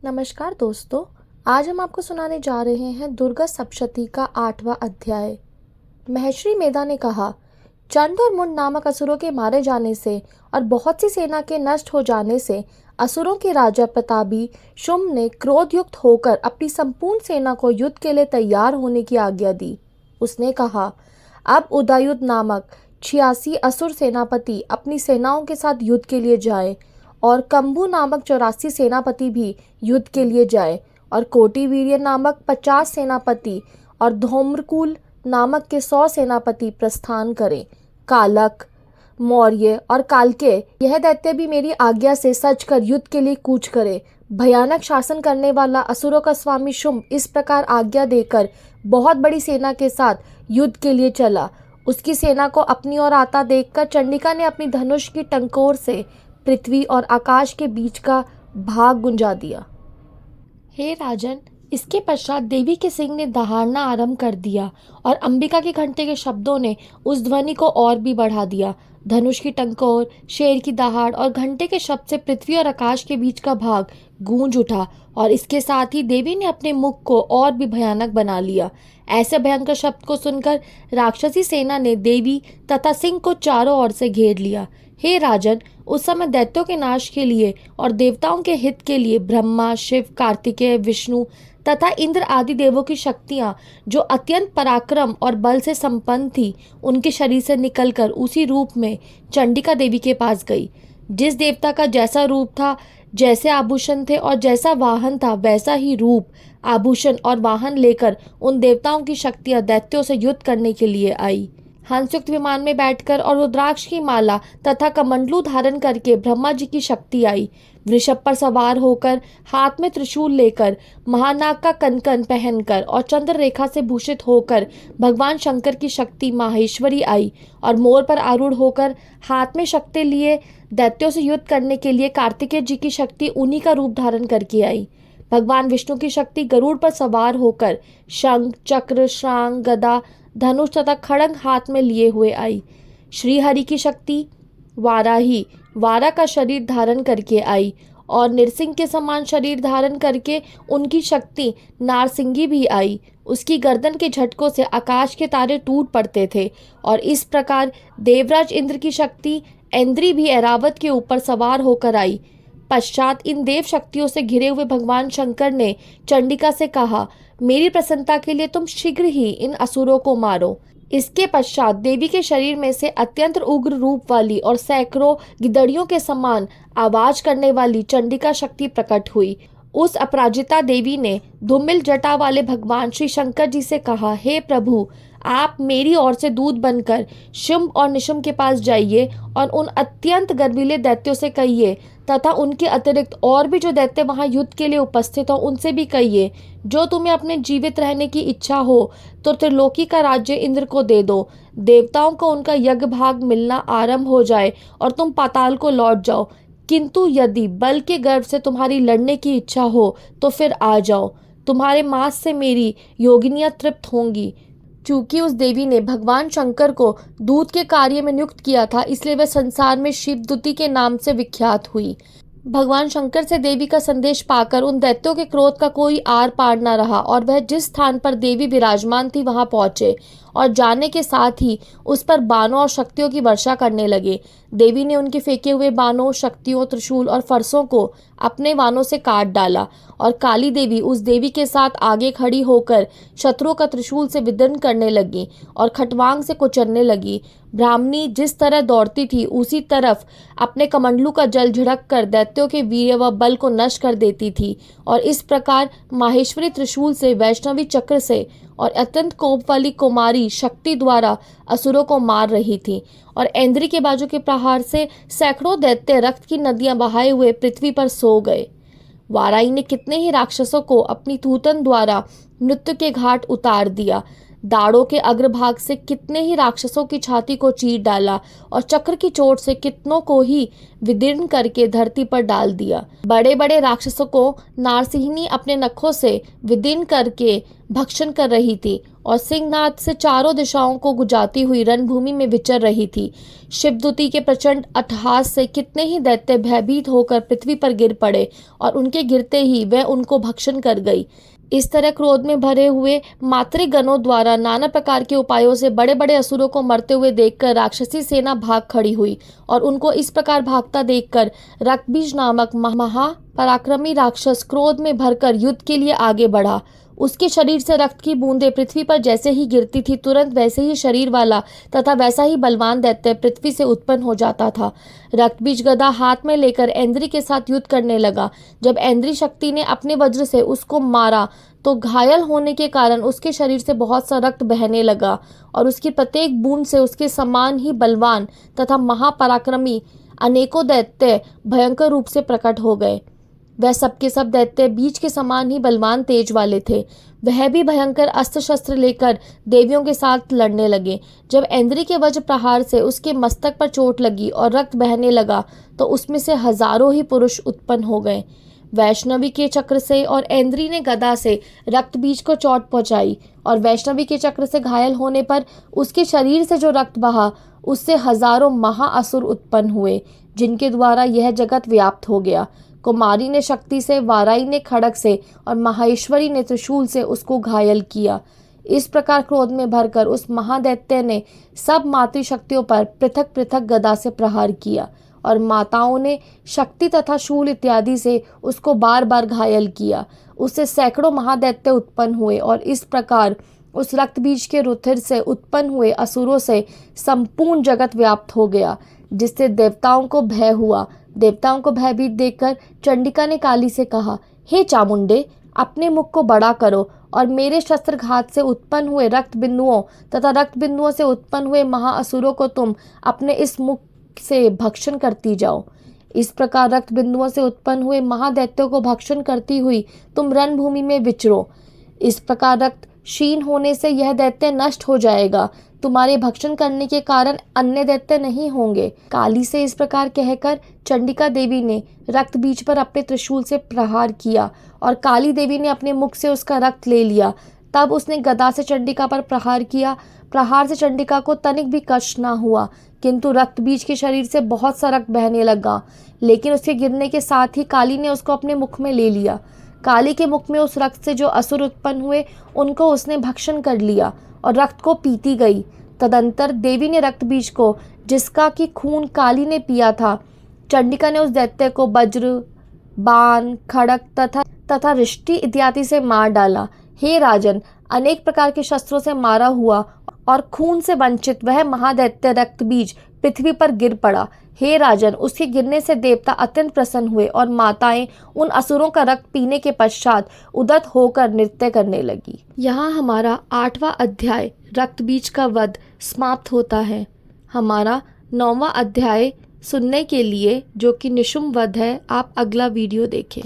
नमस्कार दोस्तों। आज हम आपको सुनाने जा रहे हैं दुर्गा सप्तशती का 8वां अध्याय। महर्षि मेधा ने कहा, चंड और मुंड नामक असुरों के मारे जाने से और बहुत सी सेना के नष्ट हो जाने से असुरों के राजा प्रतापी शुंभ ने क्रोधयुक्त होकर अपनी संपूर्ण सेना को युद्ध के लिए तैयार होने की आज्ञा दी। उसने कहा, अब उदयुध नामक 86 असुर सेनापति अपनी सेनाओं के साथ युद्ध के लिए जाए और कंबु नामक 84 सेनापति भी युद्ध के लिए जाए और कोटिवीर्य नामक 50 सेनापति और धूम्रकुल नामक के 100 सेनापति प्रस्थान करें। कालक, मौर्य और कालके यह दैत्य भी मेरी आज्ञा से सच कर युद्ध के लिए कूच करे। भयानक शासन करने वाला असुरों का स्वामी शुंभ इस प्रकार आज्ञा देकर बहुत बड़ी सेना के साथ युद्ध के लिए चला। उसकी सेना को अपनी ओर आता देखकर चंडिका ने अपनी धनुष की टंकोर से पृथ्वी और आकाश के बीच का भाग गुंजा दिया। हे राजन, इसके पश्चात देवी के सिंह ने दहाड़ना आरंभ कर दिया और अंबिका के घंटे के शब्दों ने उस ध्वनि को और भी बढ़ा दिया। धनुष की टंकोर, शेर की दहाड़ और घंटे के शब्द से पृथ्वी और आकाश के बीच का भाग गूंज उठा और इसके साथ ही देवी ने अपने मुख को और भी भयानक बना लिया। ऐसे भयंकर शब्द को सुनकर राक्षसी सेना ने देवी तथा सिंह को चारों ओर से घेर लिया। हे राजन, उस समय दैत्यों के नाश के लिए और देवताओं के हित के लिए ब्रह्मा, शिव, कार्तिकेय, विष्णु तथा इंद्र आदि देवों की शक्तियां जो अत्यंत पराक्रम और बल से संपन्न थी, उनके शरीर से निकलकर उसी रूप में चंडिका देवी के पास गई। जिस देवता का जैसा रूप था, जैसे आभूषण थे और जैसा वाहन था, वैसा ही रूप, आभूषण और वाहन लेकर उन देवताओं की शक्तियां दैत्यों से युद्ध करने के लिए आई। हंसयुक्त विमान में बैठकर और रुद्राक्ष की माला तथा कमंडलू धारण करके ब्रह्मा जी की शक्ति आई। वृषभ पर सवार होकर, हाथ में त्रिशूल लेकर, महानाग का कनकन पहनकर और चंद्र रेखा से भूषित होकर भगवान शंकर की शक्ति माहेश्वरी आई और मोर पर आरूढ़ होकर हाथ में शक्ति लिए दैत्यों से युद्ध करने के लिए कार्तिकेय जी की शक्ति उन्हीं का रूप धारण करके आई। भगवान विष्णु की शक्ति गरुड़ पर सवार होकर शंख, चक्र, श्रांग, गदा, धनुष तथा खड़ग हाथ में लिए हुए आई। श्री हरि की शक्ति वाराही वारा का शरीर धारण करके आई और नृसिंह के समान शरीर धारण करके उनकी शक्ति नारसिंगी भी आई। उसकी गर्दन के झटकों से आकाश के तारे टूट पड़ते थे और इस प्रकार देवराज इंद्र की शक्ति ऐन्द्री भी ऐरावत के ऊपर सवार होकर आई। पश्चात इन देव शक्तियों से घिरे हुए भगवान शंकर ने चंडिका से कहा, मेरी प्रसन्नता के लिए तुम शीघ्र ही इन असुरों को मारो। इसके पश्चात देवी के शरीर में से अत्यंत उग्र रूप वाली और सैकड़ों गिदड़ियों के समान आवाज करने वाली चंडिका शक्ति प्रकट हुई। उस अपराजिता देवी ने धूमिल जटा वाले भगवान श्री शंकर जी से कहा, हे प्रभु, आप मेरी ओर से दूत बनकर शुंभ और निशुंभ के पास जाइए और उन अत्यंत गर्वीले दैत्यों से कहिए तथा उनके अतिरिक्त और भी जो दैत्य वहां युद्ध के लिए उपस्थित हो उनसे भी कहिए, जो तुम्हें अपने जीवित रहने की इच्छा हो तो त्रिलोकी का राज्य इंद्र को दे दो। देवताओं को उनका यज्ञ भाग मिलना आरंभ हो जाए और तुम पाताल को लौट जाओ। किंतु यदि बल के गर्व से तुम्हारी लड़ने की इच्छा हो तो फिर आ जाओ। तुम्हारे मांस से मेरी योगिनियां तृप्त होंगी। चूंकि उस देवी ने भगवान शंकर को दूत के कार्य में नियुक्त किया था, इसलिए वह संसार में शिवदूती के नाम से विख्यात हुई। भगवान शंकर से देवी का संदेश पाकर उन दैत्यों के क्रोध का कोई आर पार न रहा और वह जिस स्थान पर देवी विराजमान थी वहां पहुंचे और जाने के साथ ही उस पर बाणों और शक्तियों की वर्षा करने लगे। देवी ने उनके फेंके हुए बाणों, शक्तियों, त्रिशूल और फरसों को अपने बाणों से काट डाला और काली देवी उस देवी के साथ आगे खड़ी होकर शत्रुओं का त्रिशूल से विदीर्ण करने लगी और खटवांग से कुचलने लगी। ब्राह्मणी जिस तरह दौड़ती थी उसी तरफ अपने कमंडलू का जल झिड़क कर दैत्यों के वीर्य व बल को नष्ट कर देती थी और इस प्रकार माहेश्वरी त्रिशूल से, वैष्णवी चक्र से और अत्यंत कोप वाली कुमारी शक्ति द्वारा असुरों को मार रही थी और ऐन्द्री के बाजू के प्रहार से सैकड़ों दैत्य रक्त की नदियां बहाए हुए पृथ्वी पर सो गए। वाराई ने कितने ही राक्षसों को अपनी थूथन द्वारा मृत्यु के घाट उतार दिया। दाढ़ों के अग्रभाग से कितने ही राक्षसों की छाती को चीर डाला और चक्र की चोट से कितनों को ही विदीर्ण करके धरती पर डाल दिया। बड़े बड़े राक्षसों को नारसिंहिनी अपने नखों से विदीर्ण करके भक्षण कर रही थी और सिंहनाद से चारों दिशाओं को गुजाती हुई रणभूमि में विचर रही थी। शिवदूती के प्रचंड अट्टहास से कितने ही दैत्य भयभीत होकर पृथ्वी पर गिर पड़े और उनके गिरते ही वह उनको भक्षण कर गई। इस तरह क्रोध में भरे हुए मातृगणों द्वारा नाना प्रकार के उपायों से बड़े बड़े असुरों को मरते हुए देखकर राक्षसी सेना भाग खड़ी हुई और उनको इस प्रकार भागता देखकर रक्तबीज नामक महापराक्रमी राक्षस क्रोध में भरकर युद्ध के लिए आगे बढ़ा। उसके शरीर से रक्त की बूंदें पृथ्वी पर जैसे ही गिरती थी, तुरंत वैसे ही शरीर वाला तथा वैसा ही बलवान दैत्य पृथ्वी से उत्पन्न हो जाता था। रक्तबीज गदा हाथ में लेकर ऐन्द्री के साथ युद्ध करने लगा। जब ऐन्द्री शक्ति ने अपने वज्र से उसको मारा तो घायल होने के कारण उसके शरीर से बहुत सा रक्त बहने लगा और उसकी प्रत्येक बूंद से उसके समान ही बलवान तथा महापराक्रमी अनेकों दैत्य भयंकर रूप से प्रकट हो गए। वह सबके सब दैत्य बीज के समान ही बलवान तेज वाले थे। वह भी भयंकर अस्त्र शस्त्र लेकर देवियों के साथ लड़ने लगे। जब ऐन्द्री के वज्र प्रहार से उसके मस्तक पर चोट लगी और रक्त बहने लगा तो उसमें से हजारों ही पुरुष उत्पन्न हो गए। वैष्णवी के चक्र से और ऐन्द्री ने गदा से रक्तबीज को चोट पहुंचाई और वैष्णवी के चक्र से घायल होने पर उसके शरीर से जो रक्त बहा उससे हजारों महाअसुर उत्पन्न हुए, जिनके द्वारा यह जगत व्याप्त हो गया। कुमारी ने शक्ति से, वाराई ने खड़ग से और माहेश्वरी ने त्रिशूल से उसको घायल किया। इस प्रकार क्रोध में भरकर उस महादैत्य ने सब मातृशक्तियों पर पृथक पृथक गदा से प्रहार किया और माताओं ने शक्ति तथा शूल इत्यादि से उसको बार बार घायल किया। उससे सैकड़ों महादैत्य उत्पन्न हुए और इस प्रकार उस रक्तबीज के रुधिर से उत्पन्न हुए असुरों से संपूर्ण जगत व्याप्त हो गया, जिससे देवताओं को भय हुआ। देवताओं को भयभीत देखकर चंडिका ने काली से कहा, हे चामुंडे, अपने मुख को बड़ा करो और मेरे शस्त्रघात से उत्पन्न हुए रक्त बिंदुओं तथा रक्त बिंदुओं से उत्पन्न हुए महाअसुरों को तुम अपने इस मुख से भक्षण करती जाओ। इस प्रकार रक्त बिंदुओं से उत्पन्न हुए महादैत्यों को भक्षण करती हुई तुम रणभूमि में विचरो। इस प्रकार रक्त क्षीण होने से यह दैत्य नष्ट हो जाएगा। तुम्हारे भक्षण करने के कारण अन्य दैत्य नहीं होंगे। काली से इस प्रकार कहकर चंडिका देवी ने रक्त बीज पर अपने त्रिशूल से प्रहार किया और काली देवी ने अपने मुख से उसका रक्त ले लिया। तब उसने गदा से चंडिका पर प्रहार किया। प्रहार से चंडिका को तनिक भी कष्ट न हुआ, किंतु रक्त बीज के शरीर से बहुत सा रक्त बहने लगा। लेकिन उसके गिरने के साथ ही काली ने उसको अपने मुख में ले लिया। काली के मुख में उस रक्त से जो असुर उत्पन्न हुए उनको उसने भक्षण कर लिया और रक्त को पीती गई। तदंतर देवी ने रक्त बीज को, जिसका कि खून काली ने पिया था, चंडिका ने उस दैत्य को वज्र, बाण, खड़ग तथा रिष्टि इत्यादि से मार डाला। हे राजन, अनेक प्रकार के शस्त्रों से मारा हुआ और खून से वंचित वह महादैत्य रक्तबीज पृथ्वी पर गिर पड़ा। हे राजन, उसके गिरने से देवता अत्यंत प्रसन्न हुए और माताएं उन असुरों का रक्त पीने के पश्चात उदत होकर नृत्य करने लगी। यहाँ हमारा 8वां अध्याय रक्तबीज का वध समाप्त होता है। हमारा 9वां अध्याय सुनने के लिए, जो कि निशुम्भ वध है, आप अगला वीडियो देखें।